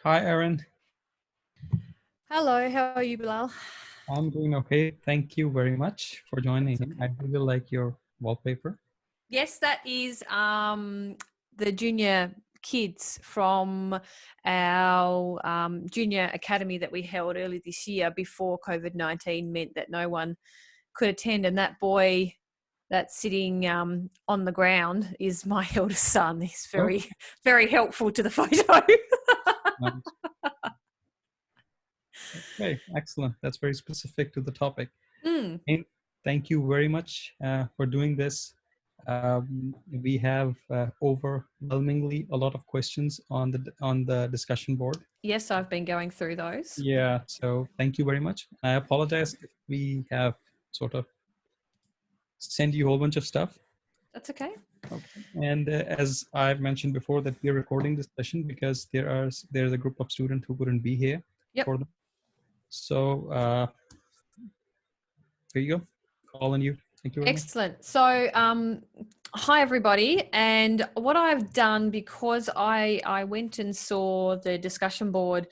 Hi, Aaron. Hello, how are you, Bilal? I'm doing okay. Thank you very much for joining in. I really like your wallpaper. Yes, that is the junior kids from our junior academy that we held early this year before COVID-19 meant that no one could attend. And that boy that's sitting on the ground is my eldest son. He's Oh, very helpful to the photo. nice. Okay, excellent. That's very specific to the topic. Mm. And thank you very much for doing this. We have overwhelmingly a lot of questions on the discussion board. Yes, I've been going through those. Yeah, so thank you very much. I apologize if we have sort of sent you a whole bunch of stuff. That's okay. Okay. And as I've mentioned before, that we're recording this session because there's a group of students who couldn't be here Yep. for them. So here you go. All on you. Thank you very much. Excellent. So, hi everybody. And what I've done, because I went and saw the discussion board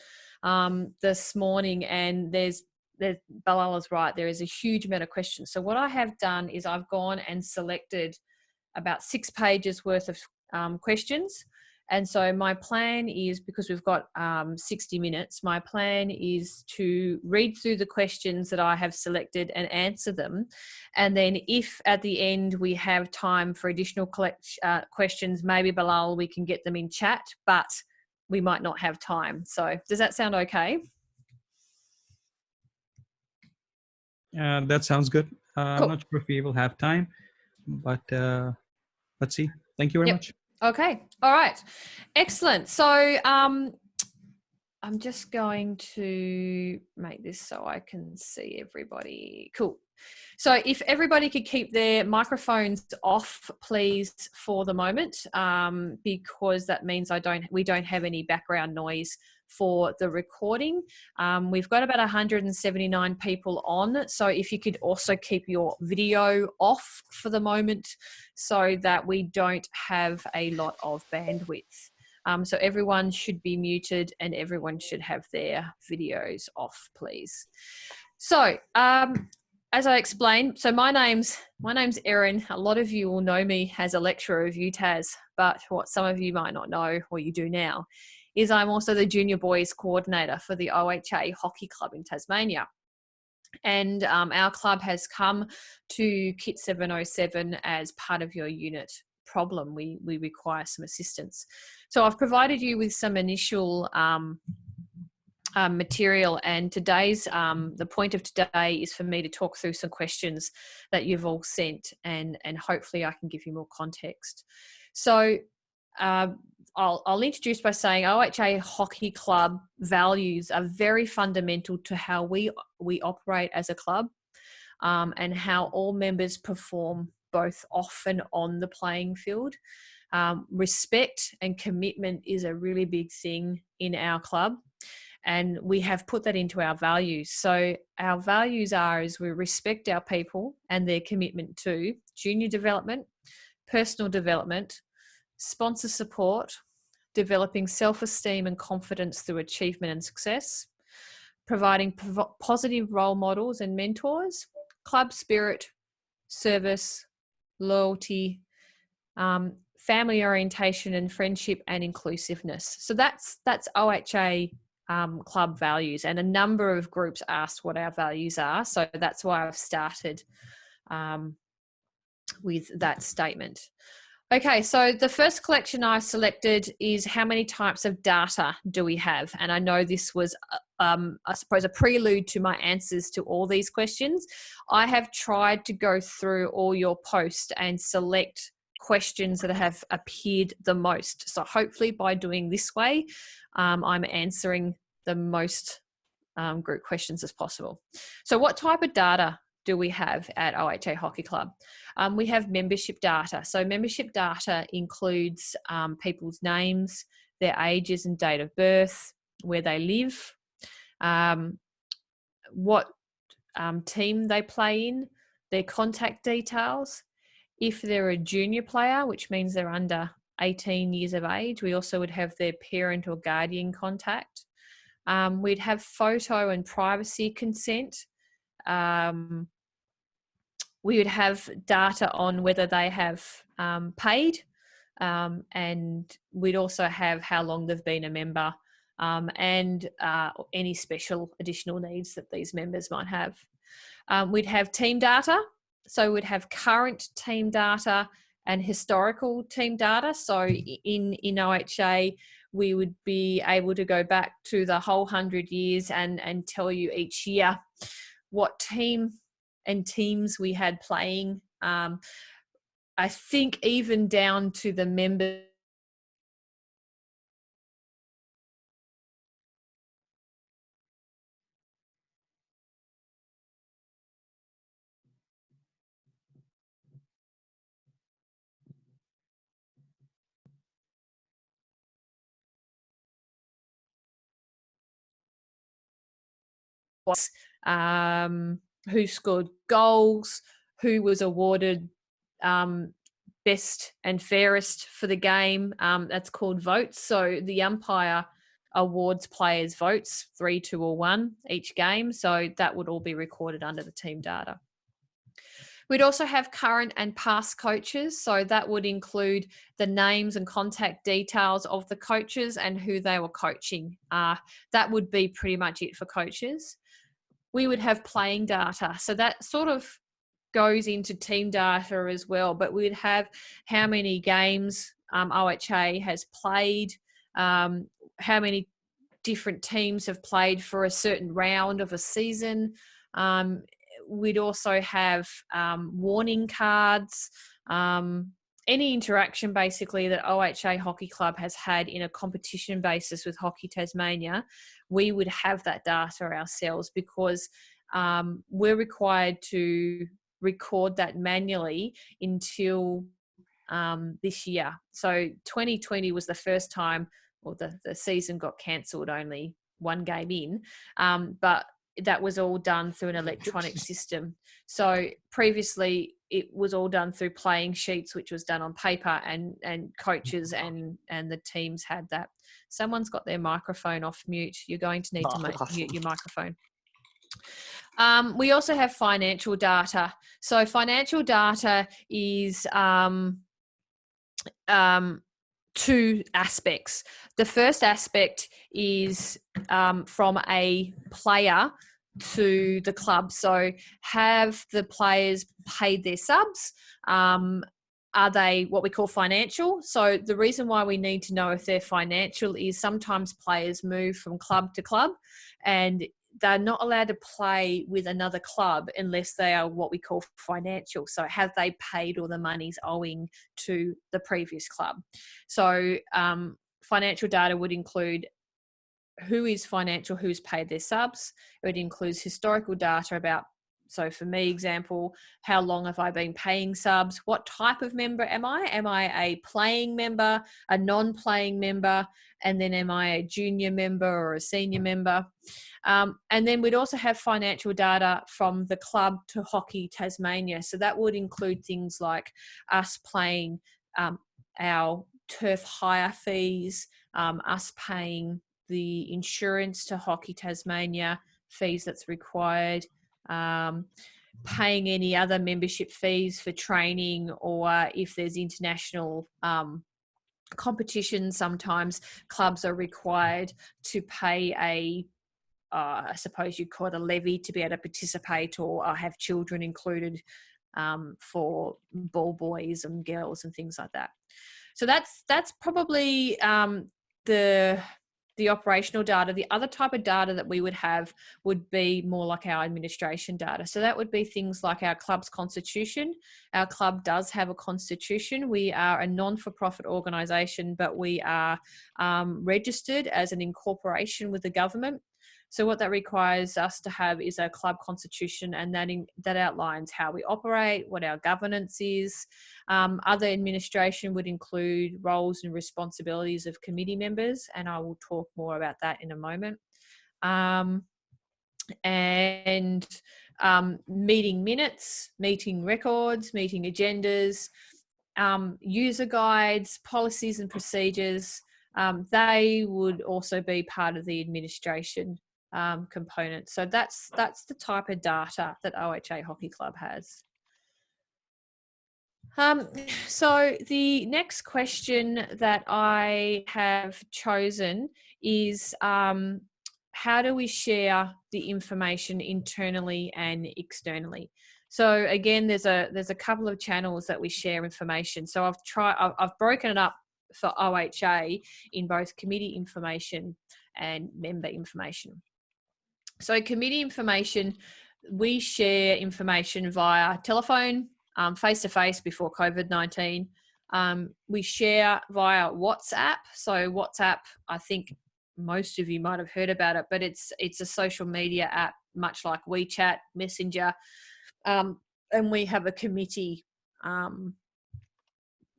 this morning, and Bilal is right, there is a huge amount of questions. So what I have done is I've gone and selected about 6 pages worth of questions. And so my plan is, because we've got 60 minutes, my plan is to read through the questions that I have selected and answer them. And then if at the end we have time for additional questions, maybe Bilal, we can get them in chat, but we might not have time. So does that sound okay? That sounds good. Cool. I'm not sure if we will have time, but let's see. Thank you very much. Okay. All right. Excellent. So I'm just going to make this so I can see everybody. Cool. So if everybody could keep their microphones off, please, for the moment, because that means we don't have any background noise for the recording. We've got about 179 people on. So if you could also keep your video off for the moment so that we don't have a lot of bandwidth. So everyone should be muted and everyone should have their videos off, please. So as I explained, so my name's Erin. A lot of you will know me as a lecturer of UTAS, but what some of you might not know, or you do now, is I'm also the junior boys coordinator for the OHA hockey club in Tasmania. And our club has come to Kit 707 as part of your unit problem. We require some assistance. So I've provided you with some initial material, and today's the point of today is for me to talk through some questions that you've all sent, and hopefully I can give you more context. So I'll introduce by saying OHA Hockey Club values are very fundamental to how we operate as a club, and how all members perform both off and on the playing field. Respect and commitment is a really big thing in our club, and we have put that into our values. So our values is we respect our people and their commitment to junior development, personal development, sponsor support, developing self-esteem and confidence through achievement and success, providing positive role models and mentors, club spirit, service, loyalty, family orientation and friendship, and inclusiveness. So that's OHA club values, and a number of groups asked what our values are. So that's why I've started with that statement. Okay, so the first collection I selected is how many types of data do we have? And I know this was, I suppose, a prelude to my answers to all these questions. I have tried to go through all your posts and select questions that have appeared the most. So hopefully by doing this way, I'm answering the most group questions as possible. So what type of data do we have at OHA Hockey Club? We have membership data. So membership data includes people's names, their ages and date of birth, where they live, what team they play in, their contact details, if they're a junior player, which means they're under 18 years of age. We also would have their parent or guardian contact. We'd have photo and privacy consent. We would have data on whether they have paid, and we'd also have how long they've been a member, and any special additional needs that these members might have. We'd have team data. So we'd have current team data and historical team data. So in OHA, we would be able to go back to the whole 100 years and tell you each year what team and teams we had playing. I think even down to the members. Who scored goals, who was awarded best and fairest for the game. That's called votes. So the umpire awards players votes, 3, 2 or 1 each game. So that would all be recorded under the team data. We'd also have current and past coaches. So that would include the names and contact details of the coaches and who they were coaching. That would be pretty much it for coaches. We would have playing data. So that sort of goes into team data as well, but we'd have how many games OHA has played, how many different teams have played for a certain round of a season. We'd also have warning cards, any interaction basically that OHA Hockey Club has had in a competition basis with Hockey Tasmania. We would have that data ourselves because we're required to record that manually until this year. So 2020 was the first time, well, the season got cancelled only one game in, but that was all done through an electronic system. So previously it was all done through playing sheets, which was done on paper, and coaches and the teams had that. Someone's got their microphone off mute. You're going to need to mute your microphone. We also have financial data. So financial data is two aspects. The first aspect is from a player to the club. So have the players paid their subs? Are they what we call financial? So the reason why we need to know if they're financial is sometimes players move from club to club and they're not allowed to play with another club unless they are what we call financial. So have they paid all the monies owing to the previous club? So financial data would include who is financial, who's paid their subs. It includes historical data about, so for me, example, how long have I been paying subs? What type of member am I? Am I a playing member, a non-playing member? And then am I a junior member or a senior member? And then we'd also have financial data from the club to Hockey Tasmania. So that would include things like us paying our turf hire fees, us paying the insurance to Hockey Tasmania, fees that's required, paying any other membership fees for training, or if there's international competitions, sometimes clubs are required to pay I suppose you'd call it a levy to be able to participate or have children included for ball boys and girls and things like that. So that's probably the operational data. The other type of data that we would have would be more like our administration data. So that would be things like our club's constitution. Our club does have a constitution. We are a non-for-profit organisation, but we are registered as an incorporation with the government. So what that requires us to have is a club constitution, and that outlines how we operate, what our governance is. Other administration would include roles and responsibilities of committee members, and I will talk more about that in a moment. Meeting minutes, meeting records, meeting agendas, user guides, policies and procedures, they would also be part of the administration component. So that's the type of data that OHA Hockey Club has. So the next question that I have chosen is, how do we share the information internally and externally? So again, there's a couple of channels that we share information. So I've broken it up for OHA in both committee information and member information. So committee information, we share information via telephone, face-to-face before COVID-19. We share via WhatsApp. So WhatsApp, I think most of you might have heard about it, but it's a social media app, much like WeChat, Messenger. And we have a committee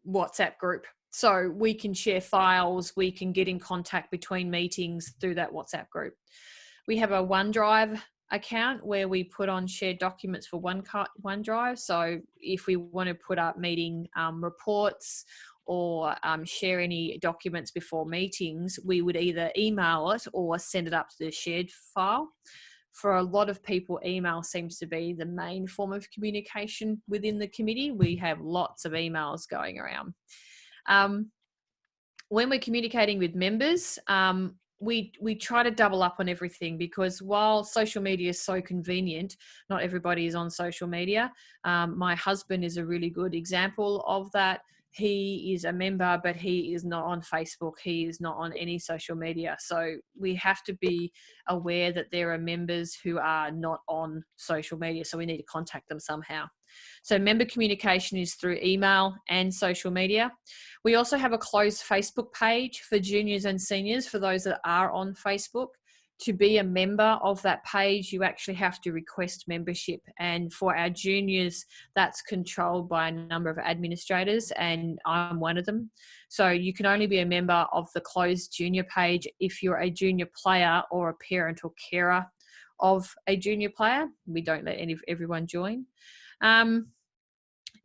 WhatsApp group. So we can share files, we can get in contact between meetings through that WhatsApp group. We have a OneDrive account where we put on shared documents for OneDrive. So if we want to put up meeting reports or share any documents before meetings, we would either email it or send it up to the shared file. For a lot of people, email seems to be the main form of communication within the committee. We have lots of emails going around. When we're communicating with members, we try to double up on everything, because while social media is so convenient, not everybody is on social media. My husband is a really good example of that. He is a member, but he is not on Facebook. He is not on any social media. So we have to be aware that there are members who are not on social media. So we need to contact them somehow. So member communication is through email and social media. We also have a closed Facebook page for juniors and seniors, for those that are on Facebook. To be a member of that page, you actually have to request membership. And for our juniors, that's controlled by a number of administrators, and I'm one of them. So you can only be a member of the closed junior page if you're a junior player or a parent or carer of a junior player. We don't let everyone join.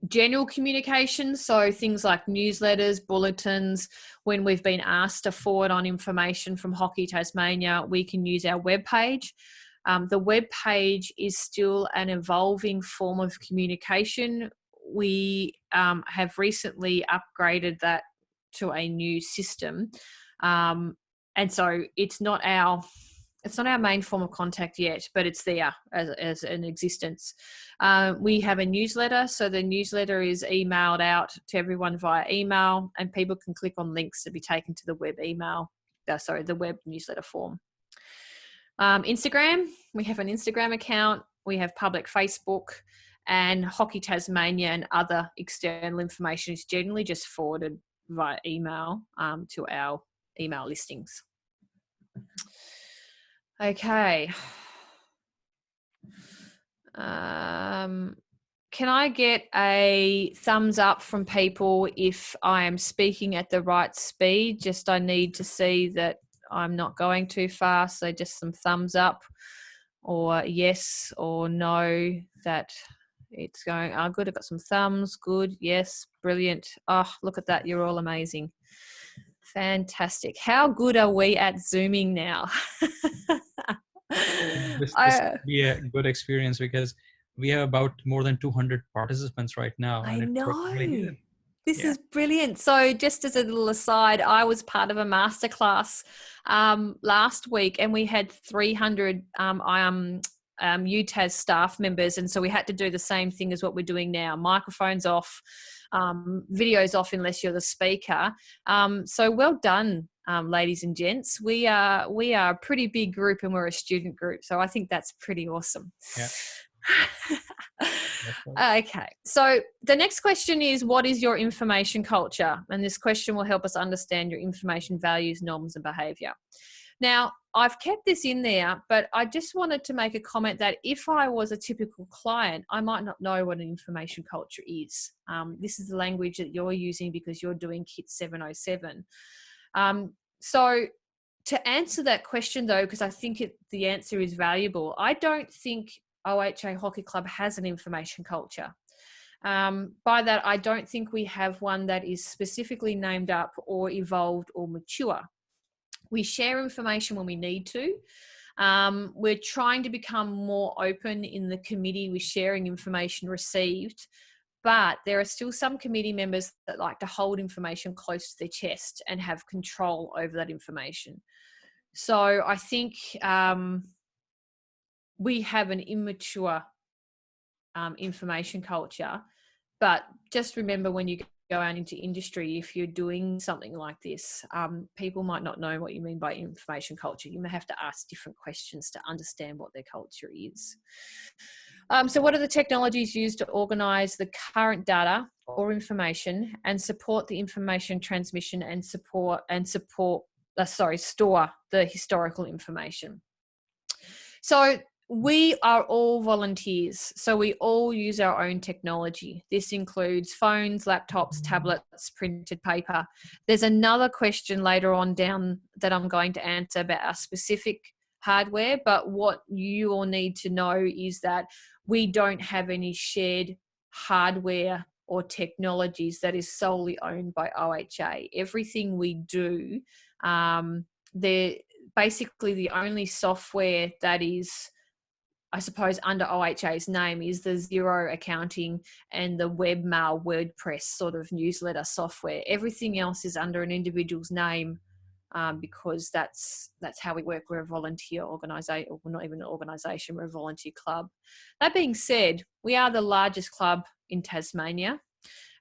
General communications, so things like newsletters, bulletins. When we've been asked to forward on information from Hockey Tasmania, we can use our webpage. The web page is still an evolving form of communication. We have recently upgraded that to a new system, and so it's not our main form of contact yet, but it's there as an existence. We have a newsletter. So the newsletter is emailed out to everyone via email, and people can click on links to be taken to the web the web newsletter form. Instagram, we have an Instagram account. We have public Facebook, and Hockey Tasmania and other external information is generally just forwarded via email to our email listings. Okay. Can I get a thumbs up from people if I am speaking at the right speed? Just I need to see that I'm not going too fast. So just some thumbs up, or yes or no that it's going. Oh, good. I've got some thumbs. Good. Yes. Brilliant. Oh, look at that. You're all amazing. Fantastic. How good are we at Zooming now? This could be a good experience, because we have about more than 200 participants right now. I know. This Yeah. is brilliant. So just as a little aside, I was part of a masterclass last week, and we had 300 UTAS staff members. And so we had to do the same thing as what we're doing now. Microphones off, videos off unless you're the speaker. So well done, ladies and gents. We are a pretty big group, and we're a student group. So I think that's pretty awesome. Yeah. Okay, so the next question is, what is your information culture? And this question will help us understand your information values, norms, and behaviour. Now, I've kept this in there, but I just wanted to make a comment that if I was a typical client, I might not know what an information culture is. This is the language that you're using because you're doing KIT 707. So to answer that question, though, because I think the answer is valuable, I don't think OHA Hockey Club has an information culture. By that, I don't think we have one that is specifically named up or evolved or mature. We share information when we need to. We're trying to become more open in the committee with sharing information received, but there are still some committee members that like to hold information close to their chest and have control over that information. So I think we have an immature information culture, but just remember when you go out into industry, if you're doing something like this, people might not know what you mean by information culture. You may have to ask different questions to understand what their culture is. So what are the technologies used to organise the current data or information and support the information transmission and store the historical information? So we are all volunteers, so we all use our own technology. This includes phones, laptops, tablets, printed paper. There's another question later on down that I'm going to answer about our specific hardware, but what you all need to know is that we don't have any shared hardware or technologies that is solely owned by OHA. Everything we do, basically the only software that is, I suppose, under OHA's name is the Xero accounting and the webmail WordPress sort of newsletter software. Everything else is under an individual's name because that's how we work. We're a volunteer organisation, or not even an organisation, we're a volunteer club. That being said, we are the largest club in Tasmania.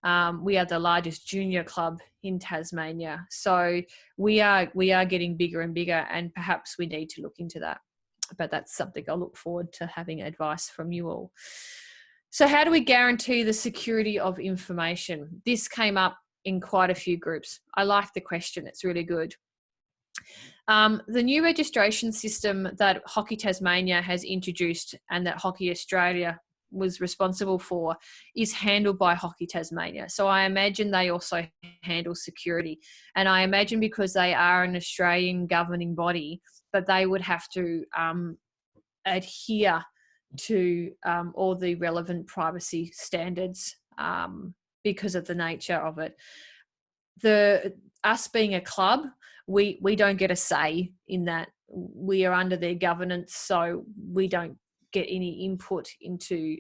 We are the largest junior club in Tasmania. So we are getting bigger and bigger, and perhaps we need to look into that. But that's something I'll look forward to having advice from you all. So how do we guarantee the security of information? This came up in quite a few groups. I like the question, it's really good. The new registration system that Hockey Tasmania has introduced and that Hockey Australia was responsible for is handled by Hockey Tasmania. So I imagine they also handle security. And I imagine because they are an Australian governing body, that they would have to adhere to all the relevant privacy standards because of the nature of it. Us being a club, we don't get a say in that. We are under their governance, so we don't get any input into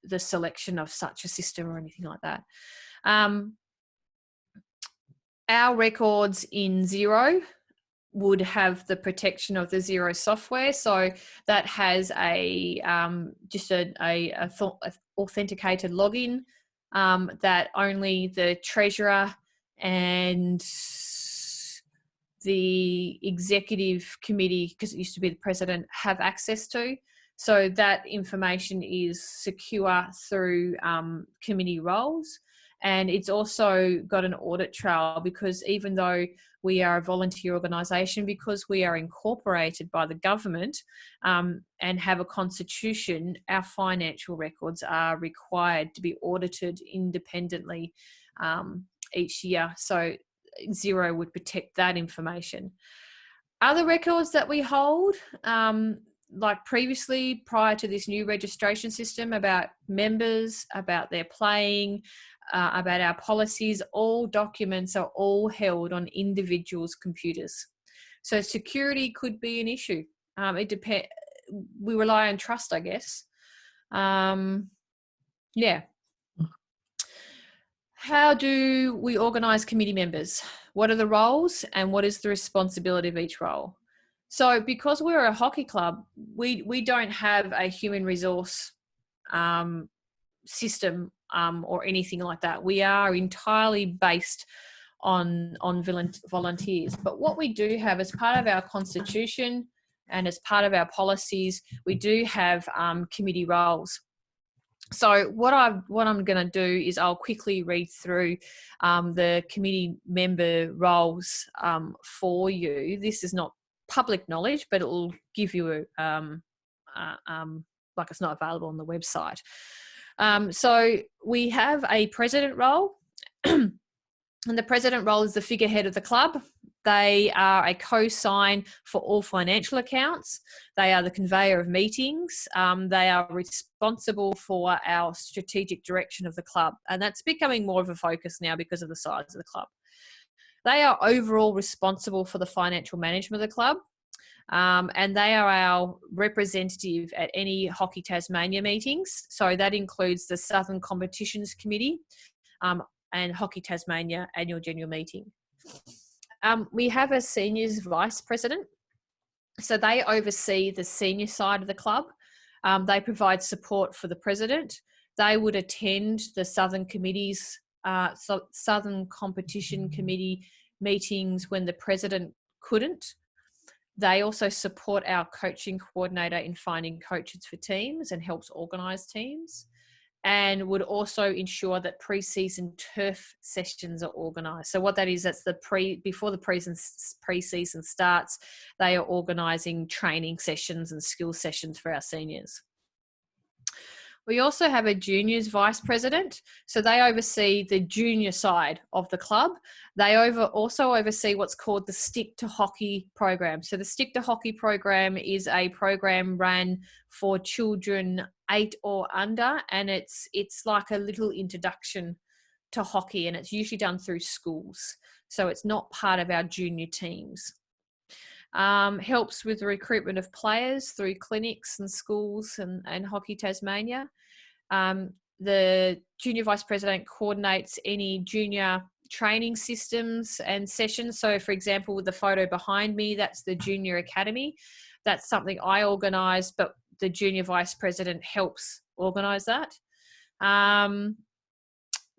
the selection of such a system or anything like that. Our records in Xero would have the protection of the Xero software, so that has a authenticated login that only the treasurer and the executive committee, because it used to be the president, have access to. So that information is secure through committee roles. And it's also got an audit trail, because even though we are a volunteer organisation, because we are incorporated by the government and have a constitution, our financial records are required to be audited independently each year. So Xero would protect that information. Other records that we hold, like previously, prior to this new registration system, about members, about their playing, about our policies, all documents are all held on individuals' computers. So security could be an issue. It depends. We rely on trust, I guess. Yeah. How do we organise committee members? What are the roles and what is the responsibility of each role? So because we're a hockey club, we don't have a human resource system or anything like that. We are entirely based on volunteers. But what we do have, as part of our constitution and as part of our policies, we do have committee roles. So what I'm going to do is I'll quickly read through the committee member roles for you. This is not public knowledge, but it will give you like it's not available on the website. So we have a president role, and the president role is the figurehead of the club. They are a co-sign for all financial accounts. They are the conveyor of meetings. They are responsible for our strategic direction of the club. And that's becoming more of a focus now because of the size of the club. They are overall responsible for the financial management of the club. And they are our representative at any Hockey Tasmania meetings. So that includes the Southern Competitions Committee and Hockey Tasmania annual general meeting. We have a seniors vice president. So they oversee the senior side of the club. They provide support for the president. They would attend the Southern Committees, Southern Competition Committee meetings when the president couldn't. They also support our coaching coordinator in finding coaches for teams and helps organise teams, and would also ensure that pre-season turf sessions are organised. So what that is, that's before the pre-season starts, they are organising training sessions and skill sessions for our seniors. We also have a juniors vice president. So they oversee the junior side of the club. They also oversee what's called the Stick to Hockey program. So the Stick to Hockey program is a program run for children 8 or under, and it's like a little introduction to hockey, and it's usually done through schools. So it's not part of our junior teams. Helps with the recruitment of players through clinics and schools and Hockey Tasmania. The junior vice president coordinates any junior training systems and sessions. So for example, with the photo behind me, that's the junior academy. That's something I organise, but the junior vice president helps organise that.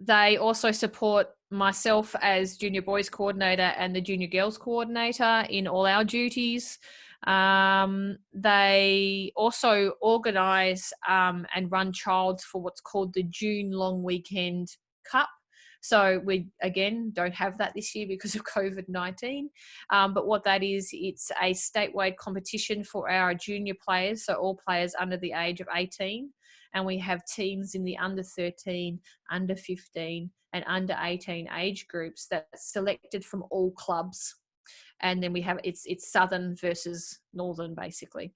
They also support myself as junior boys coordinator and the junior girls coordinator in all our duties. They also organise and run trials for what's called the June Long Weekend Cup. So we, again, don't have that this year because of COVID-19. But what that is, it's a statewide competition for our junior players, so all players under the age of 18. And we have teams in the under 13, under 15 and under 18 age groups that's selected from all clubs. And then we have, it's Southern versus Northern, basically.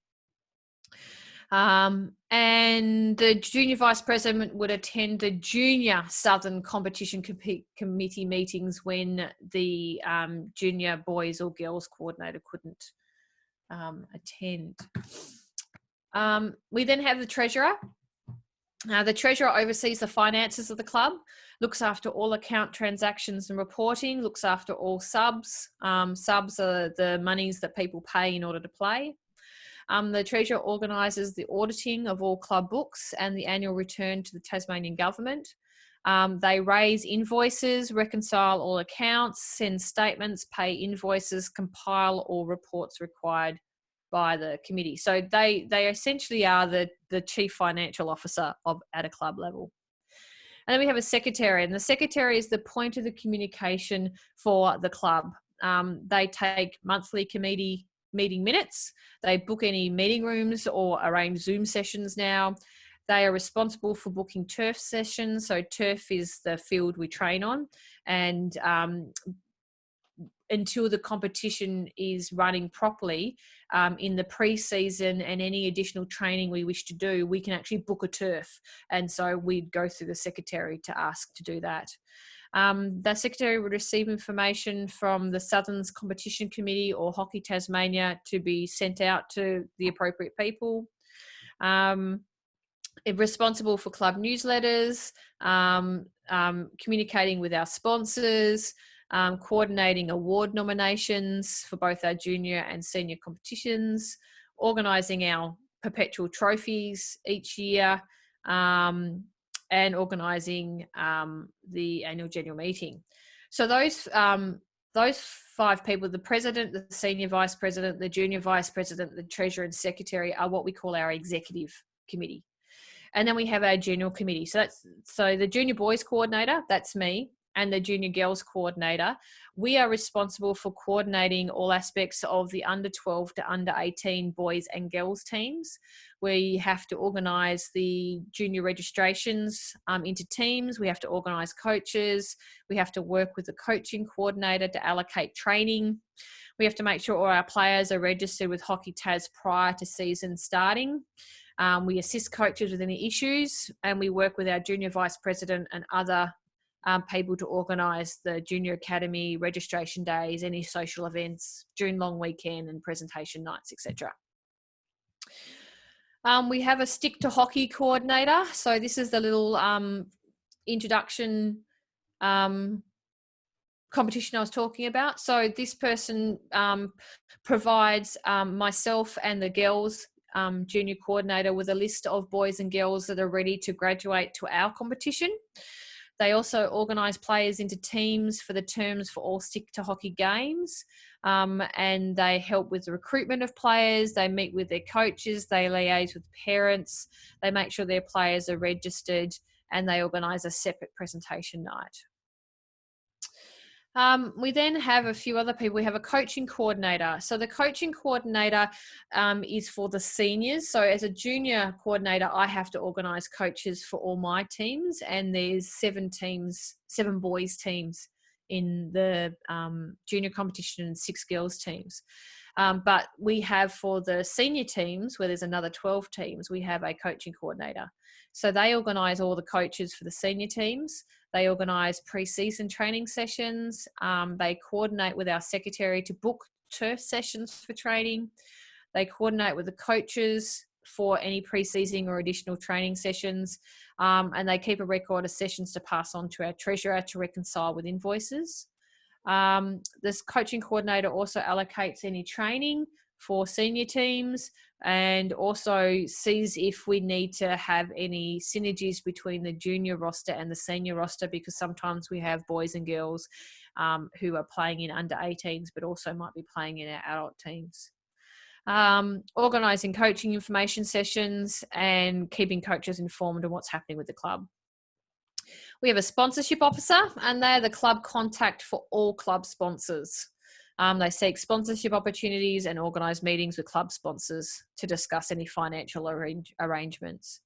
And the junior vice president would attend the junior Southern Competition Committee meetings when the junior boys or girls coordinator couldn't attend. We then have the treasurer. The treasurer oversees the finances of the club, looks after all account transactions and reporting, looks after all subs. Subs are the monies that people pay in order to play. The treasurer organises the auditing of all club books and the annual return to the Tasmanian government. They raise invoices, reconcile all accounts, send statements, pay invoices, compile all reports required by the committee. So they essentially are the chief financial officer at a club level. And then we have a secretary, and the secretary is the point of the communication for the club. They take monthly committee meeting minutes. They book any meeting rooms or arrange Zoom sessions now. They are responsible for booking turf sessions. So turf is the field we train on, and until the competition is running properly, in the pre-season and any additional training we wish to do, we can actually book a turf. And so we'd go through the secretary to ask to do that. The secretary would receive information from the Southern's Competition Committee or Hockey Tasmania to be sent out to the appropriate people. Responsible for club newsletters, communicating with our sponsors, coordinating award nominations for both our junior and senior competitions, organising our perpetual trophies each year, and organising the annual general meeting. So those 5 people, the president, the senior vice president, the junior vice president, the treasurer and secretary, are what we call our executive committee. And then we have our general committee. So the junior boys coordinator, that's me. and the Junior Girls Coordinator, we are responsible for coordinating all aspects of the under 12 to under 18 boys and girls teams. We have to organise the junior registrations into teams. We have to organise coaches. We have to work with the coaching coordinator to allocate training. We have to make sure all our players are registered with Hockey Tas prior to season starting. We assist coaches with any issues, and we work with our junior vice president and other people to organise the junior academy registration days, any social events, June long weekend and presentation nights, etc. We have a stick to hockey coordinator. So this is the little introduction competition I was talking about. So this person provides myself and the girls junior coordinator with a list of boys and girls that are ready to graduate to our competition. They also organise players into teams for the terms for all stick to hockey games, and they help with the recruitment of players. They meet with their coaches, they liaise with parents, they make sure their players are registered, and they organise a separate presentation night. We then have a few other people. We have a coaching coordinator. So the coaching coordinator is for the seniors. So as a junior coordinator, I have to organise coaches for all my teams, and there's 7 boys teams in the junior competition and 6 girls teams. But we have for the senior teams, where there's another 12 teams, we have a coaching coordinator. So they organise all the coaches for the senior teams. They organise pre-season training sessions. They coordinate with our secretary to book turf sessions for training. They coordinate with the coaches for any pre-season or additional training sessions. And they keep a record of sessions to pass on to our treasurer to reconcile with invoices. This coaching coordinator also allocates any training for senior teams, and also sees if we need to have any synergies between the junior roster and the senior roster, because sometimes we have boys and girls who are playing in under 18s but also might be playing in our adult teams. Organising coaching information sessions and keeping coaches informed on what's happening with the club. We have a sponsorship officer, and they're the club contact for all club sponsors. They seek sponsorship opportunities and organise meetings with club sponsors to discuss any financial arrangements.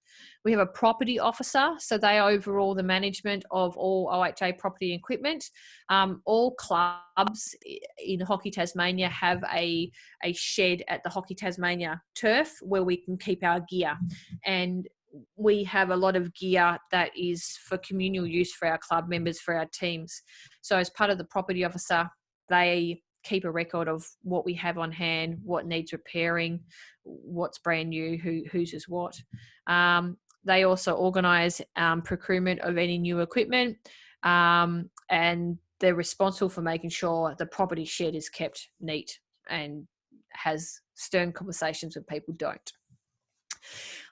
We have a property officer, so they overall the management of all OHA property equipment. All clubs in Hockey Tasmania have a shed at the Hockey Tasmania turf where we can keep our gear, and we have a lot of gear that is for communal use for our club members, for our teams. So as part of the property officer, they keep a record of what we have on hand, what needs repairing, what's brand new, whose is what. They also organise procurement of any new equipment, and they're responsible for making sure the property shed is kept neat and has stern conversations when people don't.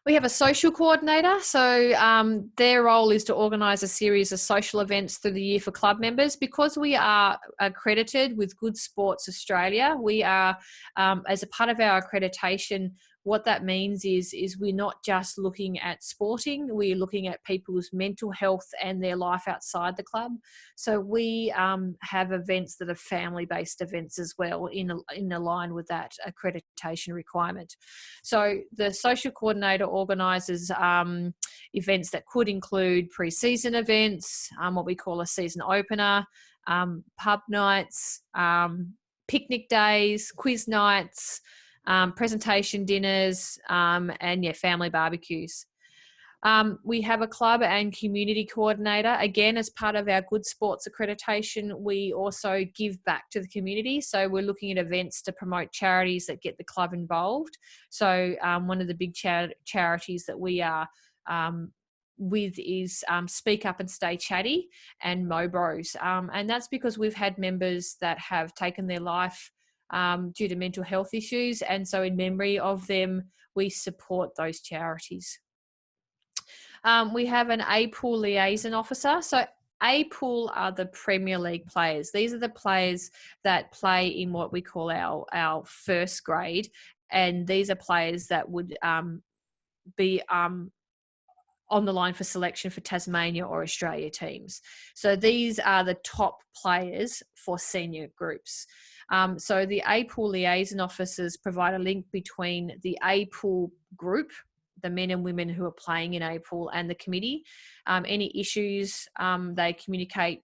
We have a social coordinator, so their role is to organise a series of social events through the year for club members. Because we are accredited with Good Sports Australia, we are, as a part of our accreditation, what that means is we're not just looking at sporting, we're looking at people's mental health and their life outside the club. So we have events that are family-based events as well in line with that accreditation requirement. So the social coordinator organises events that could include pre-season events, what we call a season opener, pub nights, picnic days, quiz nights, presentation dinners, and family barbecues. We have a club and community coordinator. Again, as part of our Good Sports accreditation, we also give back to the community. So we're looking at events to promote charities that get the club involved. So one of the big charities that we are with is Speak Up and Stay Chatty and Mobros. And that's because we've had members that have taken their life due to mental health issues, and so in memory of them, we support those charities. We have an A-Pool liaison officer. So A-Pool are the Premier League players. These are the players that play in what we call our first grade, and these are players that would be on the line for selection for Tasmania or Australia teams. So these are the top players for senior groups. So the A-Pool liaison officers provide a link between the A-Pool group, the men and women who are playing in A-Pool, and the committee. Any issues, they communicate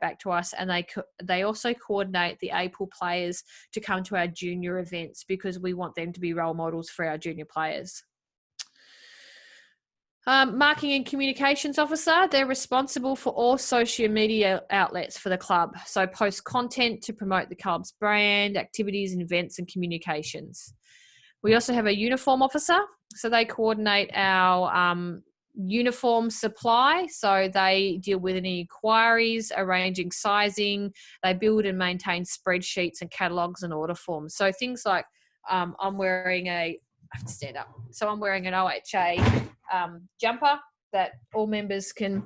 back to us, and they also coordinate the A-Pool players to come to our junior events, because we want them to be role models for our junior players. Marketing and communications officer, they're responsible for all social media outlets for the club. So post content to promote the club's brand, activities and events and communications. We also have a uniform officer. So they coordinate our uniform supply. So they deal with any inquiries, arranging sizing. They build and maintain spreadsheets and catalogues and order forms. So things like I'm wearing I have to stand up. So I'm wearing an OHA jumper that all members can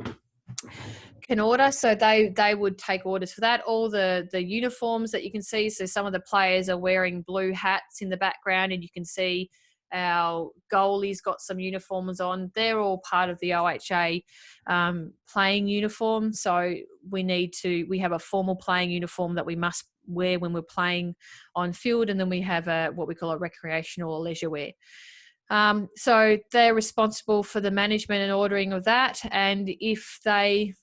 order. So they would take orders for that. All the uniforms that you can see. So some of the players are wearing blue hats in the background, and you can see our goalie's got some uniforms on. They're all part of the OHA playing uniform. So we have a formal playing uniform that we must wear when we're playing on field, and then we have what we call a recreational or leisure wear. So they're responsible for the management and ordering of that, and if they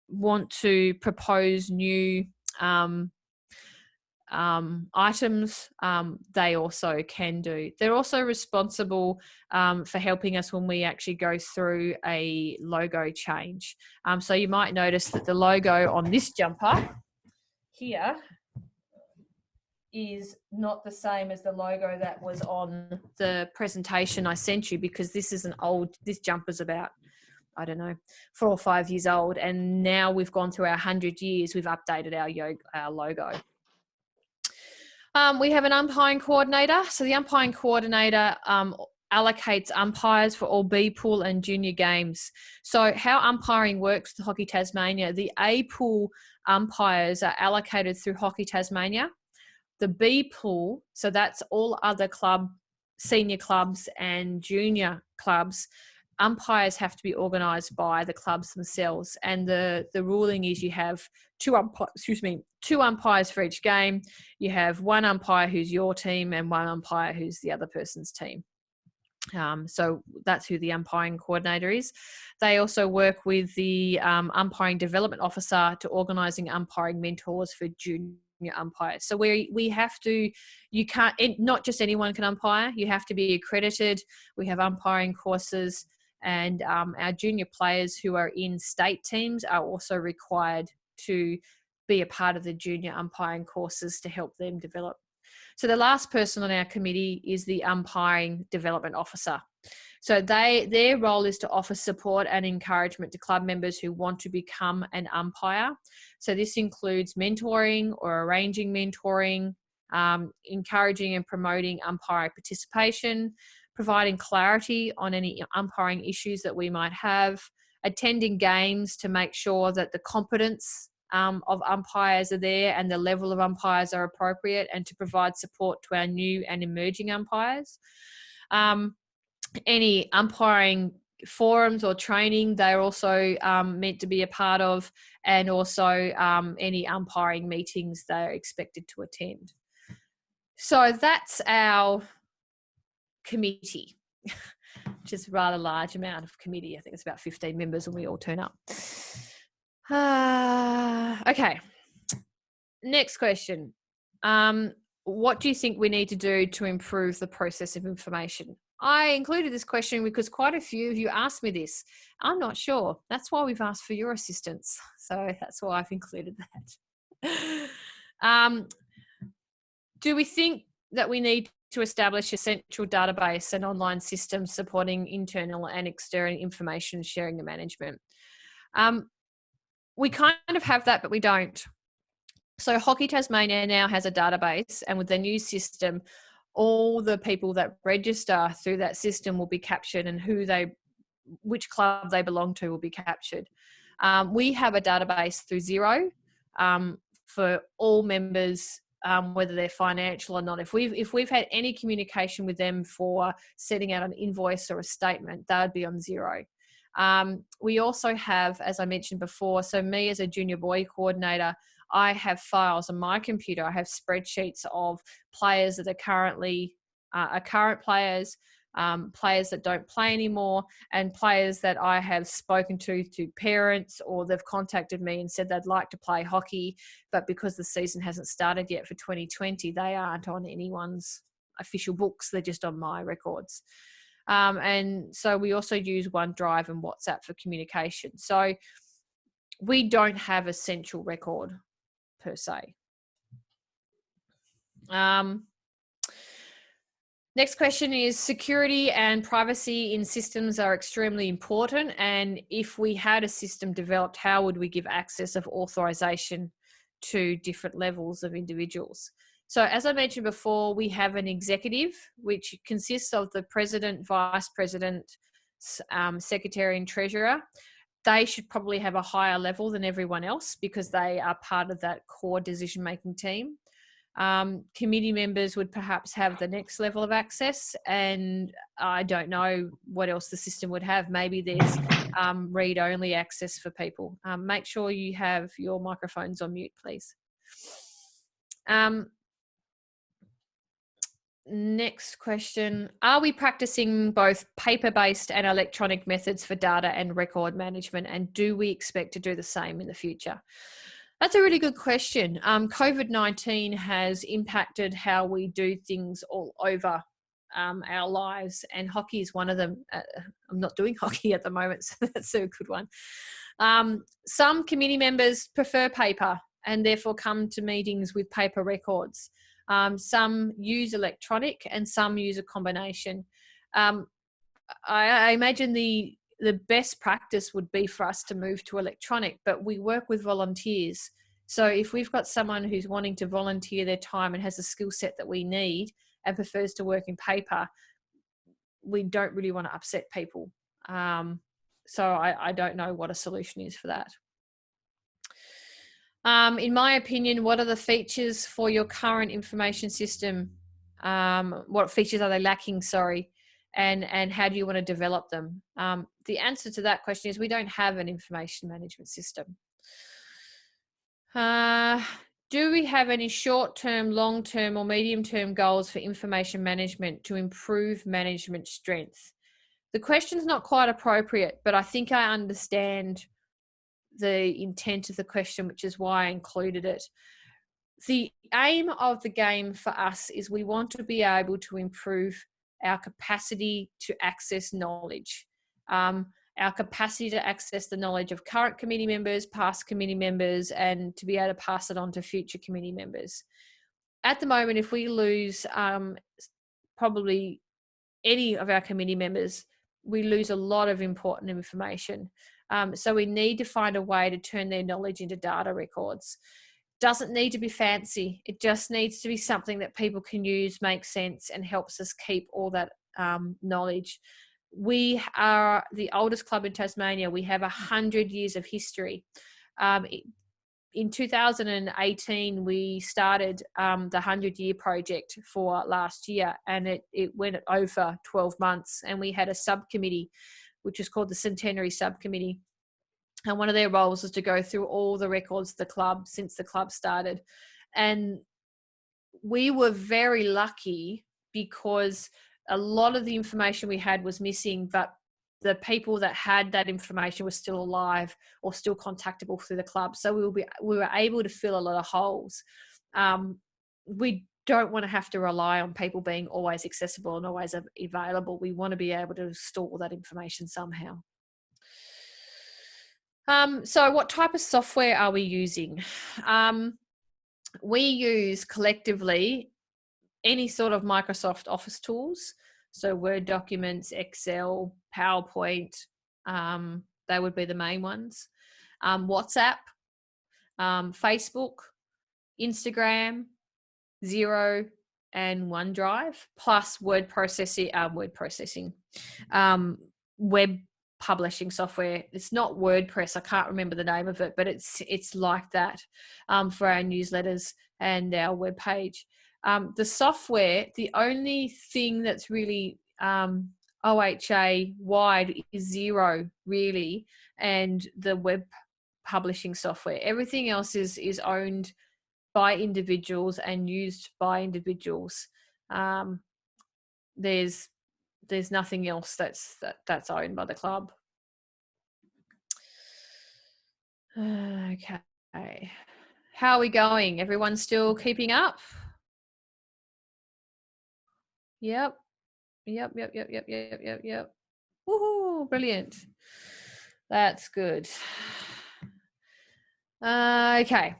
want to propose new items, they also can do. They're also responsible for helping us when we actually go through a logo change. So you might notice that the logo on this jumper here is not the same as the logo that was on the presentation I sent you, because this jumper's about, I don't know, 4 or 5 years old, and now we've gone through our 100 years, we've updated our logo. We have an umpiring coordinator. So the umpiring coordinator allocates umpires for all B pool and junior games. So how umpiring works with Hockey Tasmania, the A pool umpires are allocated through Hockey Tasmania. The B pool, so that's all other senior clubs and junior clubs, umpires have to be organised by the clubs themselves. And the ruling is you have two umpires for each game. You have one umpire who's your team and one umpire who's the other person's team. So that's who the umpiring coordinator is. They also work with the umpiring development officer to organising umpiring mentors for junior umpires. So we have to, not just anyone can umpire, you have to be accredited. We have umpiring courses, and our junior players who are in state teams are also required to be a part of the junior umpiring courses to help them develop. So the last person on our committee is the umpiring development officer. So their role is to offer support and encouragement to club members who want to become an umpire. So this includes mentoring or arranging mentoring, encouraging and promoting umpiring participation, providing clarity on any umpiring issues that we might have, attending games to make sure that the competence of umpires are there and the level of umpires are appropriate, and to provide support to our new and emerging umpires. Any umpiring forums or training they're also meant to be a part of, and also any umpiring meetings they're expected to attend. So that's our committee, which is a rather large amount of committee. I think it's about 15 members when we all turn up. Okay, next question. What do you think we need to do to improve the process of information? I included this question because quite a few of you asked me this. I'm not sure. That's why we've asked for your assistance. So that's why I've included that. Do we think that we need to establish a central database and online system supporting internal and external information sharing and management? We kind of have that, but we don't. So Hockey Tasmania now has a database, and with the new system, all the people that register through that system will be captured, and which club they belong to will be captured. We have a database through Xero for all members, whether they're financial or not. If we've had any communication with them for setting out an invoice or a statement, that would be on Xero. We also have, as I mentioned before, so me as a junior boy coordinator, I have files on my computer. I have spreadsheets of players that are currently current players, players that don't play anymore, and players that I have spoken to parents, or they've contacted me and said they'd like to play hockey, but because the season hasn't started yet for 2020, they aren't on anyone's official books. They're just on my records. And so we also use OneDrive and WhatsApp for communication. So we don't have a central record per se. Next question is, security and privacy in systems are extremely important. And if we had a system developed, how would we give access of authorization to different levels of individuals? So as I mentioned before, we have an executive, which consists of the president, vice president, secretary and treasurer. They should probably have a higher level than everyone else because they are part of that core decision-making team. Committee members would perhaps have the next level of access, and I don't know what else the system would have. Maybe there's read-only access for people. Make sure you have your microphones on mute, please. Next question. Are we practicing both paper-based and electronic methods for data and record management, and do we expect to do the same in the future? That's a really good question. COVID-19 has impacted how we do things all over our lives, and hockey is one of them. I'm not doing hockey at the moment, so that's a good one. Some committee members prefer paper and therefore come to meetings with paper records. Some use electronic and some use a combination. I imagine the best practice would be for us to move to electronic, but we work with volunteers. So if we've got someone who's wanting to volunteer their time and has a skill set that we need and prefers to work in paper, we don't really want to upset people. So I don't know what a solution is for that. In my opinion, what are the features for your current information system? What features are they lacking, sorry? And how do you want to develop them? The answer to that question is we don't have an information management system. Do we have any short-term, long-term or medium-term goals for information management to improve management strength? The question's not quite appropriate, but I think I understand the intent of the question, which is why I included it. The aim of the game for us is we want to be able to improve our capacity to access knowledge, our capacity to access the knowledge of current committee members, past committee members, and to be able to pass it on to future committee members. At the moment, if we lose probably any of our committee members, we lose a lot of important information. So we need to find a way to turn their knowledge into data records. Doesn't need to be fancy. It just needs to be something that people can use, make sense, and helps us keep all that knowledge. We are the oldest club in Tasmania. We have 100 years of history. In 2018, we started the 100-year project for last year, and it went over 12 months, and we had a subcommittee, which is called the Centenary Subcommittee. And one of their roles was to go through all the records of the club since the club started. And we were very lucky because a lot of the information we had was missing, but the people that had that information were still alive or still contactable through the club. So we were able to fill a lot of holes. We don't want to have to rely on people being always accessible and always available. We want to be able to store that information somehow. So what type of software are we using? We use collectively any sort of Microsoft Office tools. So Word documents, Excel, PowerPoint, they would be the main ones. WhatsApp, Facebook, Instagram, Xero, and OneDrive, plus word processing, web publishing software. It's not WordPress. I can't remember the name of it, but it's like that for our newsletters and our web page. The software, the only thing that's really OHA wide is zero, really, and the web publishing software. Everything else is owned by individuals and used by individuals. There's nothing else that's owned by the club. Okay. How are we going? Everyone still keeping up? Yep. Woohoo, brilliant. That's good. Okay.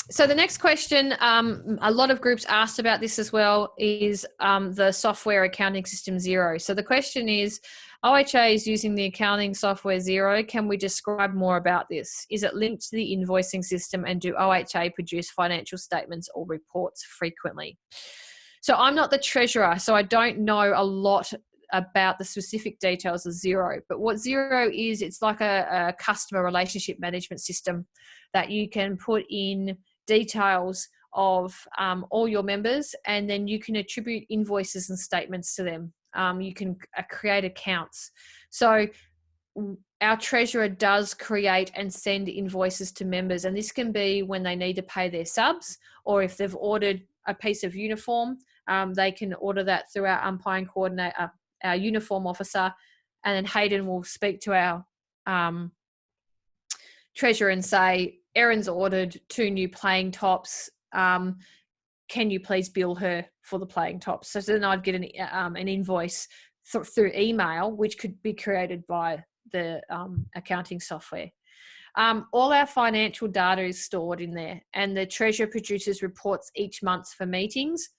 So the next question, a lot of groups asked about this as well, is the software accounting system Xero. So the question is, OHA is using the accounting software Xero. Can we describe more about this? Is it linked to the invoicing system, and do OHA produce financial statements or reports frequently? So I'm not the treasurer, so I don't know a lot about the specific details of Xero. But what Xero is, it's like a customer relationship management system that you can put in details of all your members, and then you can attribute invoices and statements to them. You can create accounts. So our treasurer does create and send invoices to members, and this can be when they need to pay their subs, or if they've ordered a piece of uniform, they can order that through our umpiring coordinator, our uniform officer, and then Hayden will speak to our treasurer and say, Erin's ordered 2 new playing tops. Can you please bill her for the playing tops? So then I'd get an invoice through email, which could be created by the accounting software. All our financial data is stored in there, and the treasurer produces reports each month for meetings,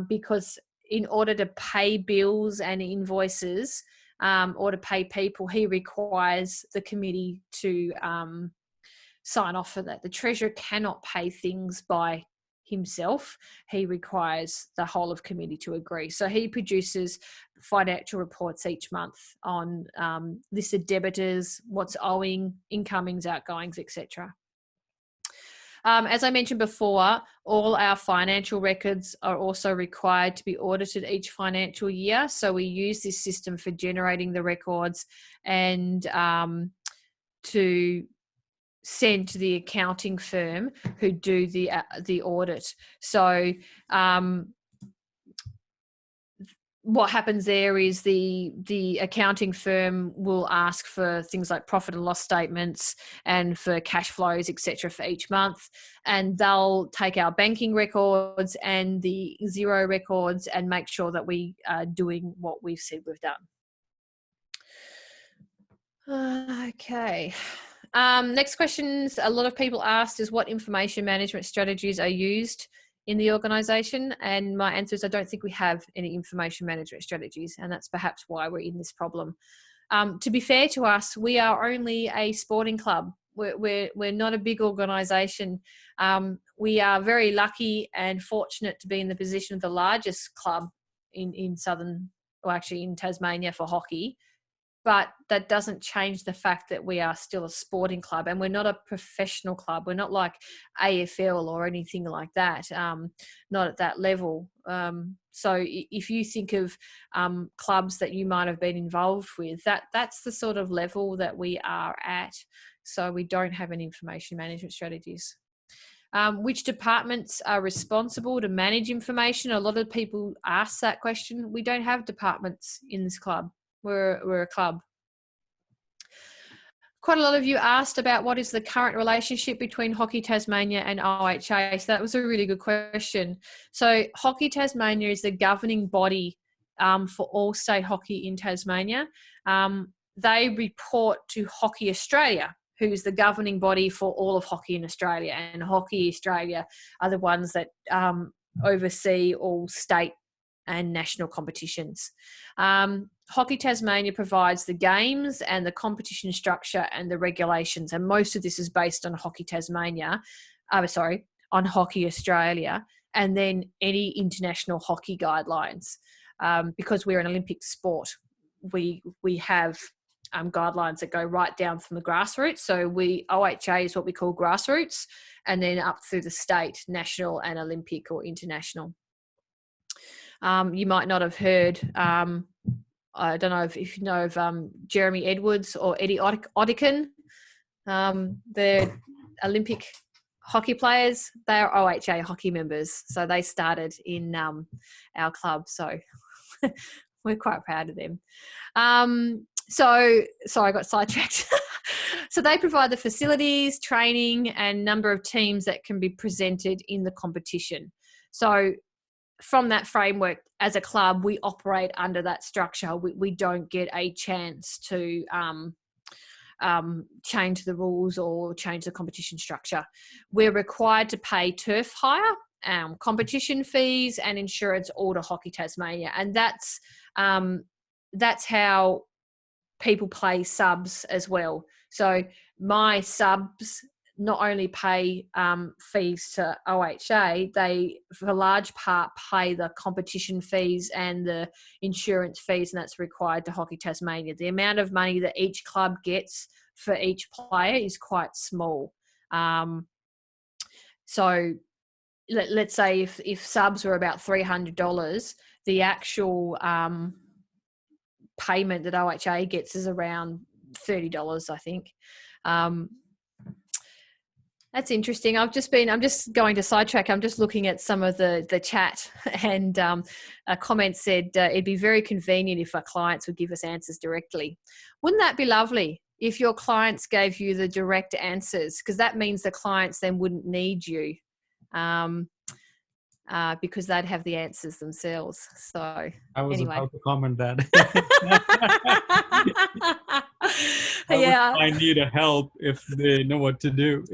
because in order to pay bills and invoices or to pay people, he requires the committee to sign off for that. The treasurer cannot pay things by himself. He requires the whole of committee to agree. So he produces financial reports each month on listed debitors, what's owing, incomings, outgoings, etc. As I mentioned before, all our financial records are also required to be audited each financial year. So we use this system for generating the records and to send to the accounting firm who do the audit. So what happens there is the accounting firm will ask for things like profit and loss statements and for cash flows, etc., for each month, and they'll take our banking records and the Xero records and make sure that we are doing what we've said we've done. Okay. Next questions a lot of people asked is, what information management strategies are used in the organisation? And my answer is, I don't think we have any information management strategies, and that's perhaps why we're in this problem. To be fair to us, we are only a sporting club. We're not a big organisation. We are very lucky and fortunate to be in the position of the largest club in Tasmania for hockey. But that doesn't change the fact that we are still a sporting club, and we're not a professional club. We're not like AFL or anything like that, not at that level. So if you think of clubs that you might have been involved with, that's the sort of level that we are at. So we don't have any information management strategies. Which departments are responsible to manage information? A lot of people ask that question. We don't have departments in this club. We're a club. Quite a lot of you asked about what is the current relationship between Hockey Tasmania and OHA. So that was a really good question. So Hockey Tasmania is the governing body for all state hockey in Tasmania. They report to Hockey Australia, who is the governing body for all of hockey in Australia. And Hockey Australia are the ones that oversee all state and national competitions. Hockey Tasmania provides the games and the competition structure and the regulations, and most of this is based on Hockey Tasmania, on Hockey Australia, and then any international hockey guidelines. Because we're an Olympic sport, we have guidelines that go right down from the grassroots. So OHA is what we call grassroots, and then up through the state, national and Olympic or international. You might not have heard I don't know if you know of Jeremy Edwards or Eddie Oddikin. They're Olympic hockey players. They are OHA hockey members. So they started in our club. So we're quite proud of them. So I got sidetracked. So they provide the facilities, training, and number of teams that can be presented in the competition. So from that framework, as a club, we operate under that structure. We don't get a chance to change the rules or change the competition structure. We're required to pay turf hire, competition fees, and insurance all to Hockey Tasmania, and that's how people play subs as well. So my subs not only pay fees to OHA, they, for a large part, pay the competition fees and the insurance fees, and that's required to Hockey Tasmania. The amount of money that each club gets for each player is quite small. So let's say if subs were about $300, the actual payment that OHA gets is around $30, I think. That's interesting. I'm just going to sidetrack. I'm just looking at some of the chat, and a comment said it'd be very convenient if our clients would give us answers directly. Wouldn't that be lovely if your clients gave you the direct answers? Because that means the clients then wouldn't need you, because they'd have the answers themselves. So I was anyway. about to comment that. Yeah, I need a help if they know what to do.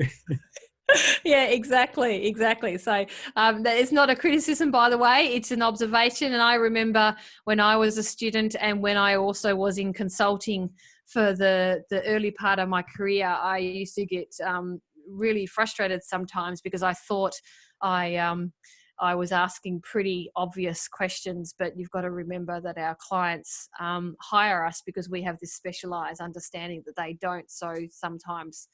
yeah, exactly. So it's not a criticism, by the way, it's an observation. And I remember when I was a student and when I also was in consulting for the early part of my career, I used to get really frustrated sometimes because I thought I was asking pretty obvious questions, but you've got to remember that our clients hire us because we have this specialised understanding that they don't. So sometimes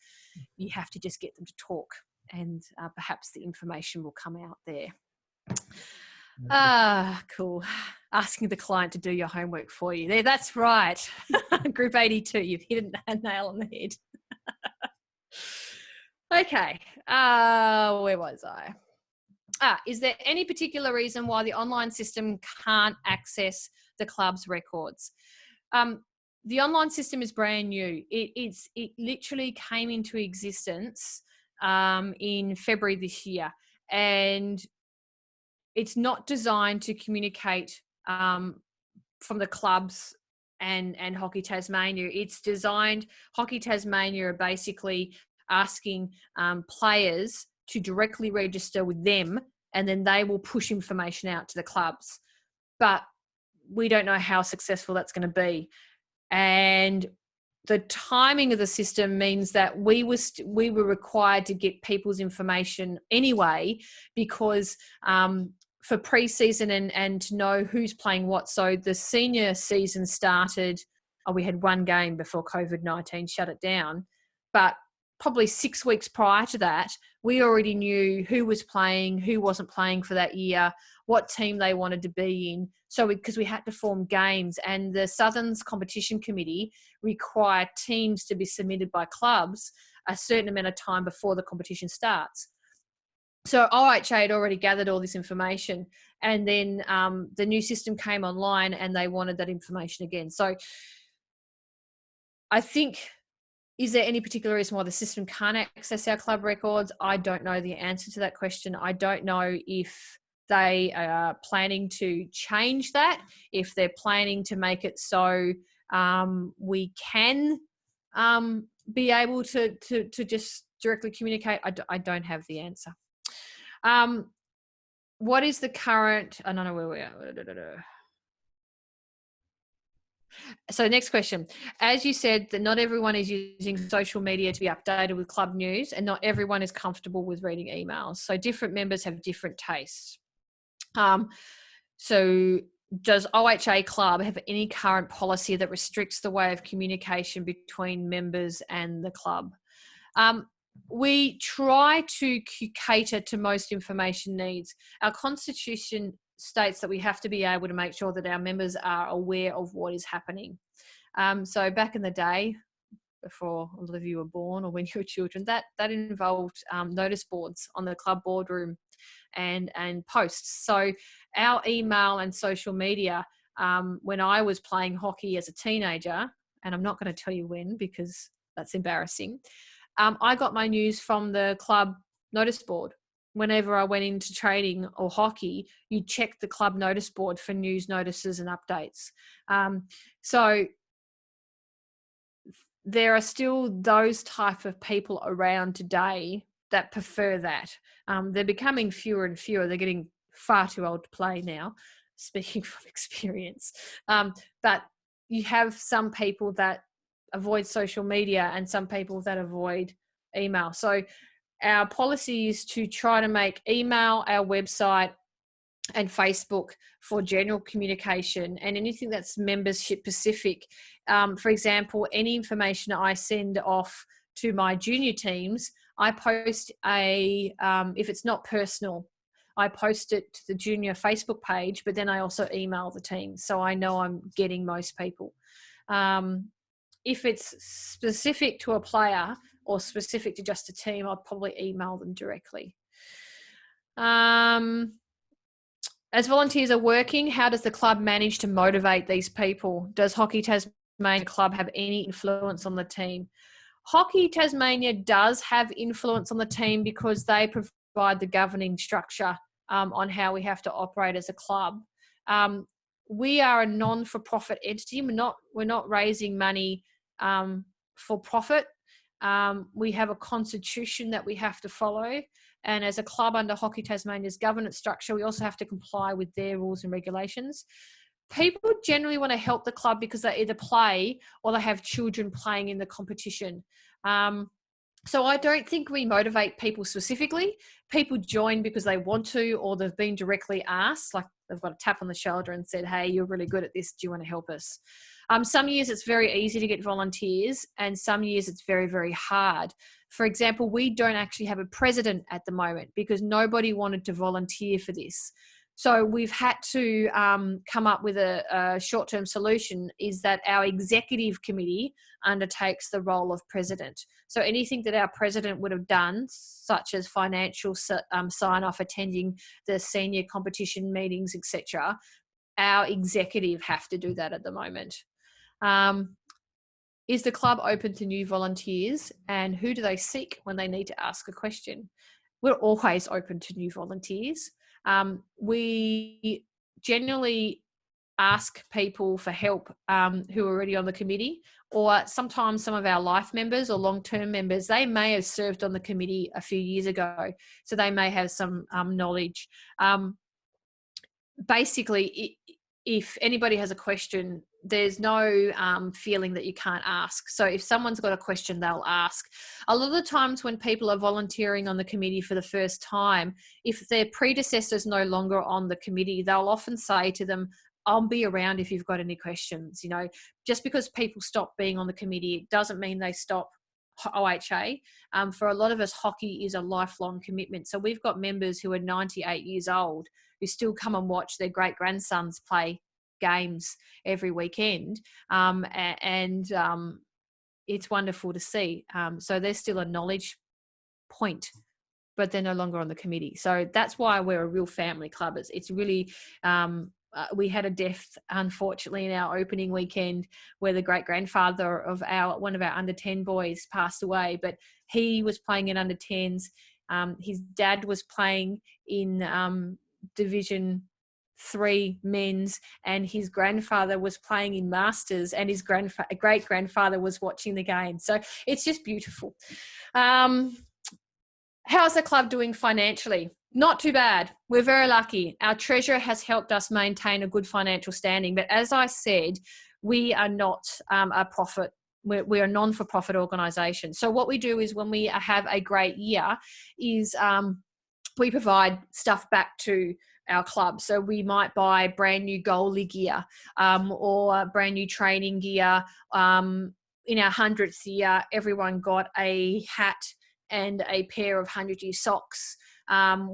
you have to just get them to talk, and perhaps the information will come out there. Cool. Asking the client to do your homework for you. There, that's right. Group 82, you've hit a nail on the head. Okay, where was I? Is there any particular reason why the online system can't access the club's records? The online system is brand new. It literally came into existence in February this year, and it's not designed to communicate from the clubs and Hockey Tasmania. It's designed, Hockey Tasmania are basically asking players to directly register with them, and then they will push information out to the clubs. But we don't know how successful that's going to be. And the timing of the system means that we were required to get people's information anyway, because for pre-season and to know who's playing what. So the senior season started, we had one game before COVID-19 shut it down, but probably 6 weeks prior to that, we already knew who was playing, who wasn't playing for that year, what team they wanted to be in. So because we had to form games, and the Southern's Competition Committee required teams to be submitted by clubs a certain amount of time before the competition starts. So OHA had already gathered all this information, and then the new system came online and they wanted that information again. So I think, is there any particular reason why the system can't access our club records? I don't know the answer to that question. I don't know if they are planning to change that, if they're planning to make it so we can be able to just directly communicate. I don't have the answer. What is the current? I don't know where we are. So next question. As you said, that not everyone is using social media to be updated with club news, and not everyone is comfortable with reading emails. So different members have different tastes. So does OHA Club have any current policy that restricts the way of communication between members and the club? We try to cater to most information needs. Our constitution states that we have to be able to make sure that our members are aware of what is happening. So back in the day, before all of you were born or when you were children, that involved notice boards on the club boardroom and posts. So our email and social media, when I was playing hockey as a teenager, and I'm not going to tell you when because that's embarrassing, I got my news from the club notice board. Whenever I went into training or hockey, you check the club notice board for news notices and updates. So there are still those type of people around today that prefer that. They're becoming fewer and fewer. They're getting far too old to play now, speaking from experience. But you have some people that avoid social media and some people that avoid email. So our policy is to try to make email, our website, and Facebook for general communication, and anything that's membership specific. For example, any information I send off to my junior teams, I post if it's not personal, I post it to the junior Facebook page, but then I also email the team. So I know I'm getting most people. If it's specific to a player or specific to just a team, I'll probably email them directly. As volunteers are working, how does the club manage to motivate these people? Does Hockey Tasmania Club have any influence on the team? Hockey Tasmania does have influence on the team because they provide the governing structure on how we have to operate as a club. We are a non-for-profit entity. We're not raising money for profit. We have a constitution that we have to follow. And as a club under Hockey Tasmania's governance structure, we also have to comply with their rules and regulations. People generally want to help the club because they either play or they have children playing in the competition. So I don't think we motivate people specifically. People join because they want to, or they've been directly asked, like they've got a tap on the shoulder and said, hey, you're really good at this. Do you want to help us? Some years it's very easy to get volunteers and some years it's very, very hard. For example, we don't actually have a president at the moment because nobody wanted to volunteer for this. So we've had to come up with a short-term solution, is that our executive committee undertakes the role of president. So anything that our president would have done, such as financial sign-off, attending the senior competition meetings, etc., our executive have to do that at the moment. Is the club open to new volunteers, and who do they seek when they need to ask a question? We're always open to new volunteers. We generally ask people for help who are already on the committee, or sometimes some of our life members or long-term members, they may have served on the committee a few years ago, so they may have some knowledge. Basically, if anybody has a question, there's no feeling that you can't ask. So if someone's got a question, they'll ask. A lot of the times when people are volunteering on the committee for the first time, if their predecessor's no longer on the committee, they'll often say to them, I'll be around if you've got any questions. You know, just because people stop being on the committee, it doesn't mean they stop OHA. For a lot of us, hockey is a lifelong commitment. So we've got members who are 98 years old who still come and watch their great-grandsons play games every weekend. It's wonderful to see. So there's still a knowledge point, but they're no longer on the committee. So that's why we're a real family club. It's really, we had a death, unfortunately, in our opening weekend where the great-grandfather of one of our under-10 boys passed away, but he was playing in under-10s. His dad was playing in Division 3 men's, and his grandfather was playing in masters, and his great-grandfather was watching the game. So it's just beautiful. How's the club doing financially? Not too bad. We're very lucky. Our treasurer has helped us maintain a good financial standing. But as I said, we are not a profit. We're a non-for-profit organisation. So what we do is when we have a great year is we provide stuff back to our club. So we might buy brand new goalie gear or brand new training gear. In our 100th year, everyone got a hat and a pair of 100-year socks.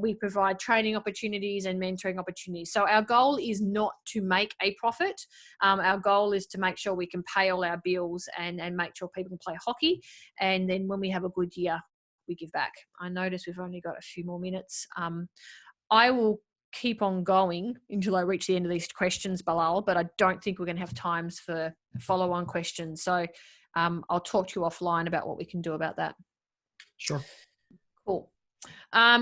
We provide training opportunities and mentoring opportunities. So our goal is not to make a profit. Our goal is to make sure we can pay all our bills and make sure people can play hockey. And then when we have a good year, we give back. I notice we've only got a few more minutes. I will keep on going until I reach the end of these questions, Bilal, but I don't think we're going to have times for follow-on questions. So I'll talk to you offline about what we can do about that. Sure. Cool.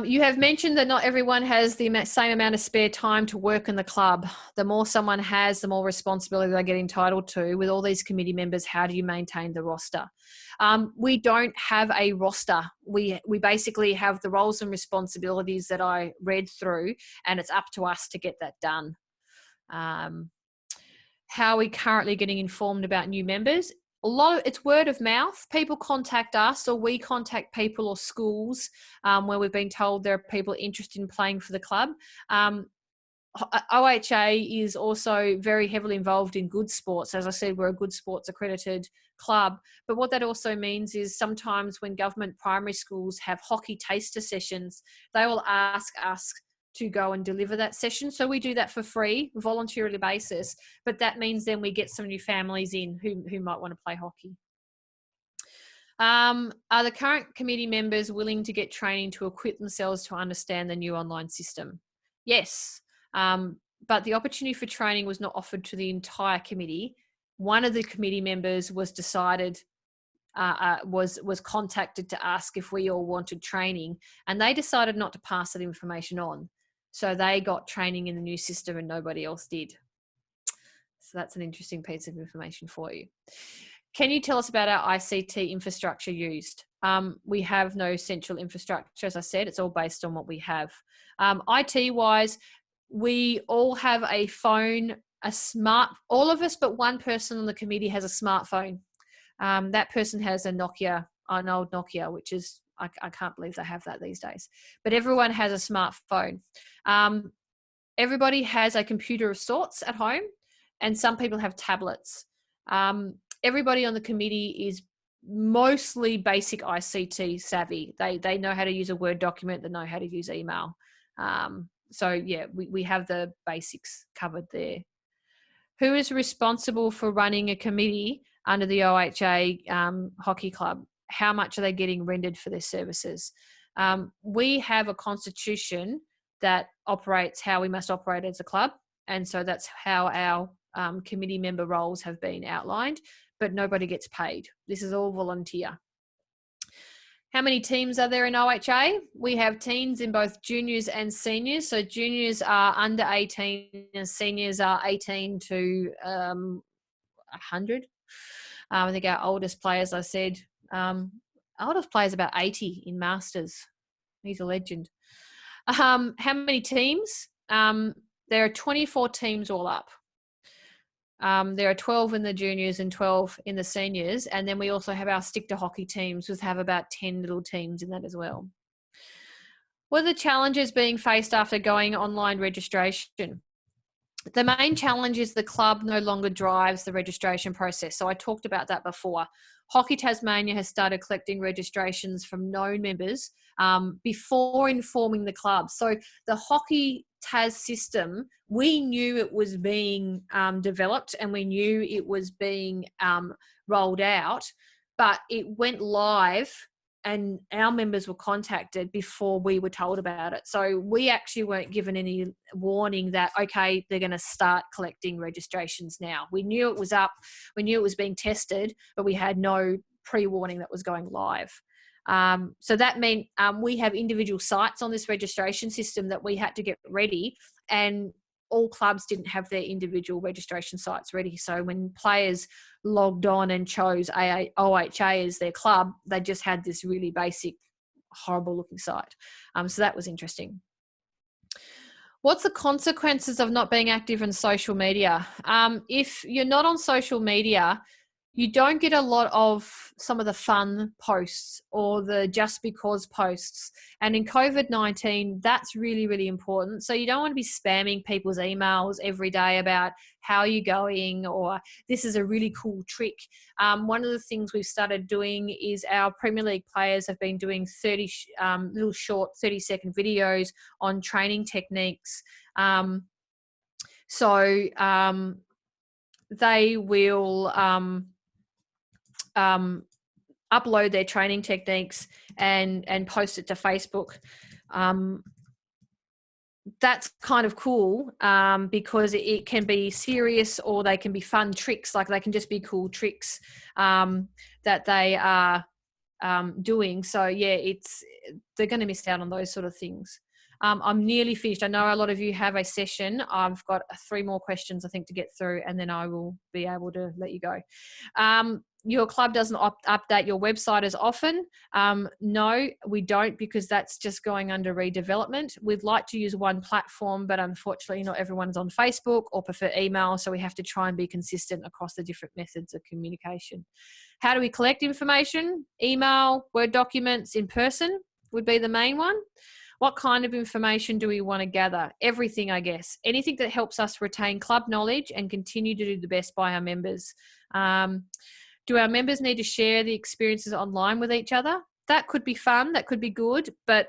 You have mentioned that not everyone has the same amount of spare time to work in the club. The more someone has, the more responsibility they get entitled to. With all these committee members, how do you maintain the roster? We don't have a roster. We basically have the roles and responsibilities that I read through, and it's up to us to get that done. How are we currently getting informed about new members? It's word of mouth. People contact us, or we contact people or schools where we've been told there are people interested in playing for the club. OHA is also very heavily involved in good sports. As I said, we're a good sports accredited club. But what that also means is sometimes when government primary schools have hockey taster sessions, they will ask us to go and deliver that session. So we do that for free, voluntarily basis. But that means then we get some new families in who might want to play hockey. Are the current committee members willing to get training to equip themselves to understand the new online system? Yes. But the opportunity for training was not offered to the entire committee. One of the committee members was contacted to ask if we all wanted training, and they decided not to pass that information on. So they got training in the new system and nobody else did. So that's an interesting piece of information for you. Can you tell us about our ICT infrastructure used? We have no central infrastructure. As I said, it's all based on what we have. IT-wise, we all have a phone, all of us but one person on the committee has a smartphone. That person has an old Nokia, which is, I can't believe they have that these days. But everyone has a smartphone. Everybody has a computer of sorts at home, and some people have tablets. Everybody on the committee is mostly basic ICT savvy. They know how to use a Word document. They know how to use email. So yeah, we have the basics covered there. Who is responsible for running a committee under the OHA hockey club? How much are they getting rendered for their services? We have a constitution that operates how we must operate as a club. And so that's how our committee member roles have been outlined, but nobody gets paid. This is all volunteer. How many teams are there in OHA? We have teams in both juniors and seniors. So juniors are under 18 and seniors are 18 to 100. I think our oldest player, as I said, oldest player is about 80 in Masters. He's a legend. How many teams? There are 24 teams all up. There are 12 in the juniors and 12 in the seniors. And then we also have our stick to hockey teams, which have about 10 little teams in that as well. What are the challenges being faced after going online registration? The main challenge is the club no longer drives the registration process. So I talked about that before. Hockey Tasmania has started collecting registrations from known members before informing the club. So the Hockey Tas system, we knew it was being developed and we knew it was being rolled out, but it went live and our members were contacted before we were told about it. So we actually weren't given any warning that, okay, they're going to start collecting registrations now. We knew it was up, we knew it was being tested, but we had no pre-warning that was going live. So that meant we have individual sites on this registration system that we had to get ready, and all clubs didn't have their individual registration sites ready. So when players logged on and chose OHA as their club, they just had this really basic, horrible looking site. So that was interesting. What's the consequences of not being active in social media? If you're not on social media, you don't get a lot of some of the fun posts or the just because posts. And in COVID-19, that's really, really important. So you don't want to be spamming people's emails every day about how you're going or this is a really cool trick. One of the things we've started doing is our Premier League players have been doing 30 little short 30-second videos on training techniques. They will upload their training techniques and post it to Facebook. That's kind of cool because it can be serious or they can be fun tricks. Like they can just be cool tricks that they are doing. So yeah, they're going to miss out on those sort of things. I'm nearly finished. I know a lot of you have a session. I've got 3 more questions I think to get through and then I will be able to let you go. Your club doesn't update your website as often. No, we don't, because that's just going under redevelopment. We'd like to use one platform, but unfortunately not everyone's on Facebook or prefer email. So we have to try and be consistent across the different methods of communication. How do we collect information? Email, Word documents, in person would be the main one. What kind of information do we want to gather? Everything, I guess. Anything that helps us retain club knowledge and continue to do the best by our members. Do our members need to share the experiences online with each other? That could be fun, that could be good, but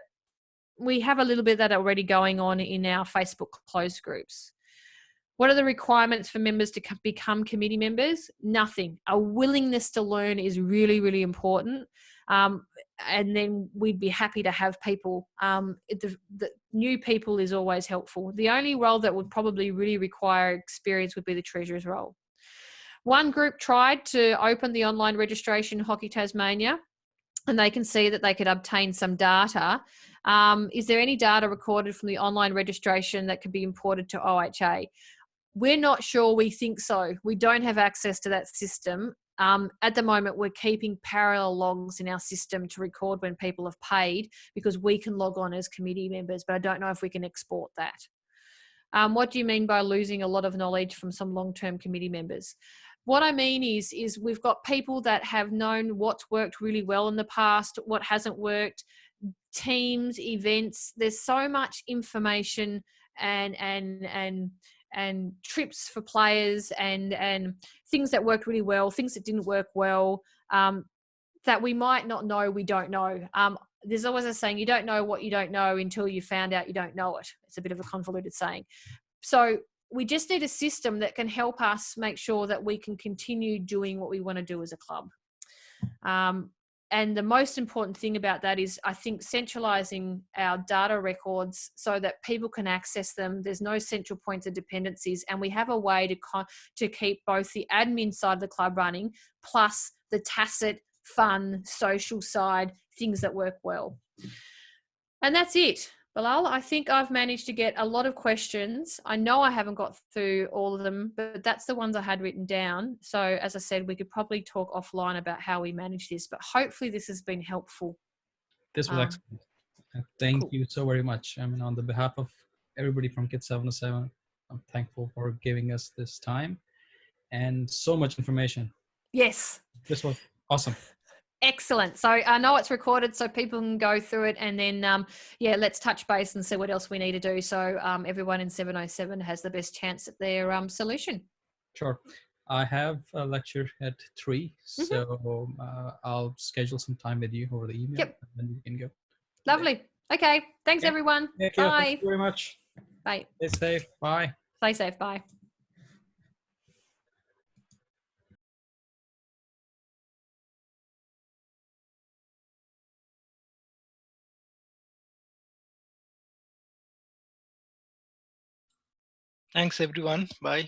we have a little bit of that already going on in our Facebook closed groups. What are the requirements for members to become committee members? Nothing. A willingness to learn is really, really important. And then we'd be happy to have people. The new people is always helpful. The only role that would probably really require experience would be the treasurer's role. One group tried to open the online registration Hockey Tasmania, and they can see that they could obtain some data. Is there any data recorded from the online registration that could be imported to OHA? We're not sure. We think so. We don't have access to that system. At the moment, we're keeping parallel logs in our system to record when people have paid because we can log on as committee members, but I don't know if we can export that. What do you mean by losing a lot of knowledge from some long-term committee members? What I mean is we've got people that have known what's worked really well in the past, what hasn't worked, teams, events. There's so much information and trips for players and things that worked really well, things that didn't work well, that we might not know we don't know. There's always a saying, you don't know what you don't know until you found out you don't know it. It's a bit of a convoluted saying. So we just need a system that can help us make sure that we can continue doing what we want to do as a club. And the most important thing about that is, I think, centralizing our data records so that people can access them. There's no central points of dependencies, and we have a way to keep both the admin side of the club running, plus the tacit, fun, social side, things that work well. And that's it. Bilal, I think I've managed to get a lot of questions. I know I haven't got through all of them, but that's the ones I had written down. So as I said, we could probably talk offline about how we manage this, but hopefully this has been helpful. This was excellent. Thank you so very much. I mean, on the behalf of everybody from Kids 707, I'm thankful for giving us this time and so much information. Yes. This was awesome. Excellent. So I know it's recorded so people can go through it, and then, yeah, let's touch base and see what else we need to do so everyone in 707 has the best chance at their solution. Sure. I have a lecture at 3, so I'll schedule some time with you over the email. Yep. And then we can go. Lovely. Okay. Thanks, everyone. Bye. Thank you very much. Bye. Stay safe. Bye. Stay safe. Bye. Thanks, everyone. Bye.